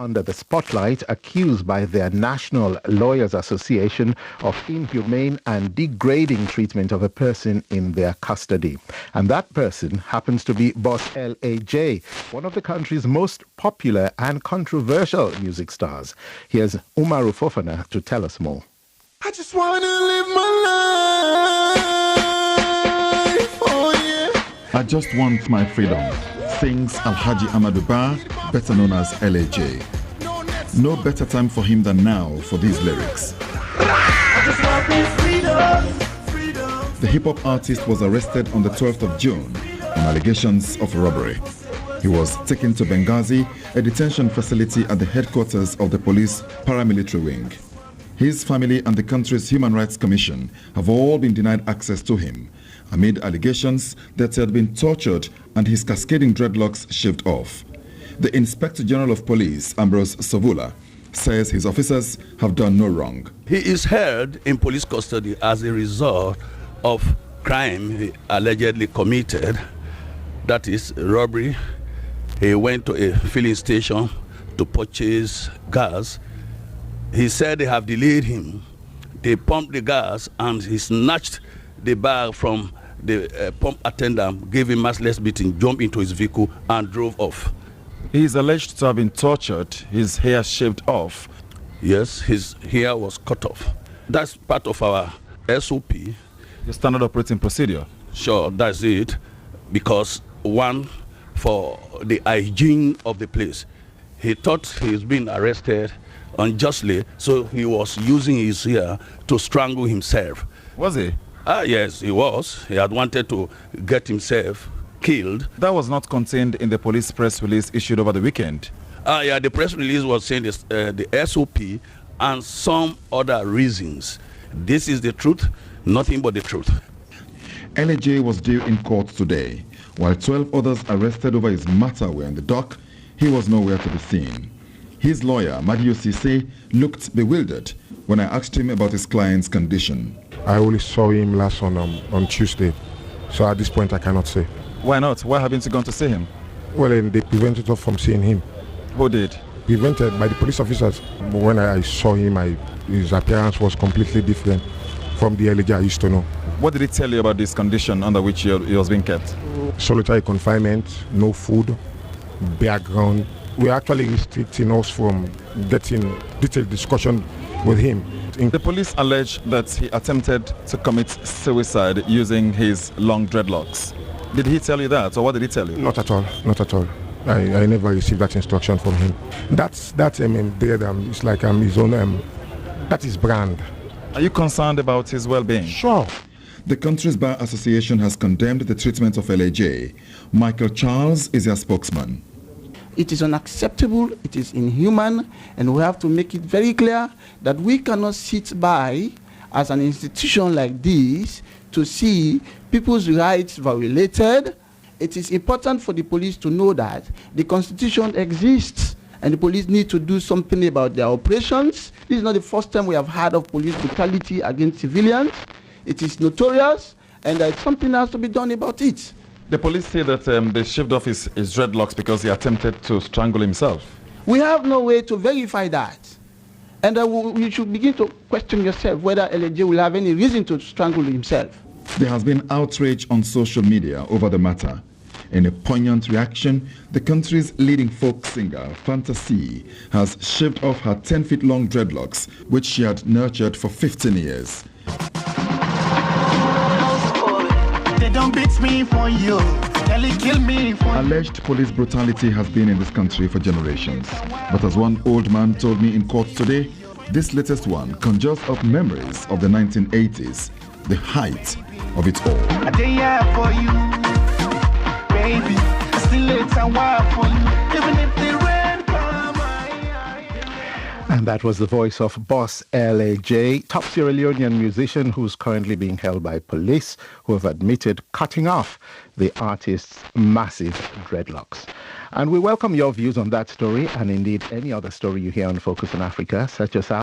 under the spotlight, accused by their National Lawyers Association of inhumane and degrading treatment of a person in their custody. And that person happens to be Boss LAJ, one of the country's most popular and controversial music stars. Here's Umaru Fofana to tell us more. I just want to live my life, oh yeah. I just want my freedom, sings Alhaji Amadou Ba, better known as LAJ. No better time for him than now for these lyrics. I just want me freedom. The hip-hop artist was arrested on the 12th of June on allegations of robbery. He was taken to Benghazi, a detention facility at the headquarters of the police paramilitary wing. His family and the country's Human Rights Commission have all been denied access to him amid allegations that he had been tortured and his cascading dreadlocks shaved off. The Inspector General of Police, Ambrose Savula, says his officers have done no wrong. He is held in police custody as a result of crime he allegedly committed, that is robbery. He went to a filling station to purchase gas. He said they have delayed him. They pumped the gas and he snatched the bag from the pump attendant, gave him merciless beating, jumped into his vehicle and drove off. He is alleged to have been tortured, his hair shaved off. Yes, his hair was cut off. That's part of our SOP. The standard operating procedure? Sure, that's it. Because one, for the hygiene of the place. He thought he's been arrested unjustly, so he was using his hair to strangle himself. Was he? Yes, he was. He had wanted to get himself killed. That was not contained in the police press release issued over the weekend. Yeah, the press release was saying this, the SOP and some other reasons. This is the truth, nothing but the truth. LAJ was due in court today. While 12 others arrested over his matter were in the dock, he was nowhere to be seen. His lawyer, Madio Sise, looked bewildered when I asked him about his client's condition. I only saw him last on Tuesday, so at this point I cannot say. Why not? Why haven't you gone to see him? Well, they prevented us from seeing him. Who did? Prevented by the police officers. But when I saw him, his appearance was completely different from the LAJ I used to know. What did he tell you about this condition under which he was being kept? Solitary confinement, no food, background. We're actually restricting us from getting detailed discussion with him. The police allege that he attempted to commit suicide using his long dreadlocks. Did he tell you that, or what did he tell you? Not at all, not at all. I never received that instruction from him. That's dread, it's like his own, that is brand. Are you concerned about his well-being? Sure. The country's Bar Association has condemned the treatment of LAJ. Michael Charles is their spokesman. It is unacceptable, it is inhuman, and we have to make it very clear that we cannot sit by as an institution like this to see people's rights violated. It is important for the police to know that the Constitution exists and the police need to do something about their operations. This is not the first time we have heard of police brutality against civilians. It is notorious and something has to be done about it. The police say that they shaved off his dreadlocks because he attempted to strangle himself. We have no way to verify that. And you should begin to question yourself whether LAJ will have any reason to strangle himself. There has been outrage on social media over the matter. In a poignant reaction, the country's leading folk singer, Fantasy, has shaved off her 10-feet-long dreadlocks, which she had nurtured for 15 years. They don't beat me for you. They kill me for you. Alleged police brutality has been in this country for generations. But as one old man told me in court today, this latest one conjures up memories of the 1980s, the height of it all. I did for you, baby. I still it's a while for you, even if the rain come. And that was the voice of Boss LAJ, top Sierra Leonean musician who's currently being held by police who have admitted cutting off the artist's massive dreadlocks. And we welcome your views on that story and indeed any other story you hear on Focus on Africa. Search us out.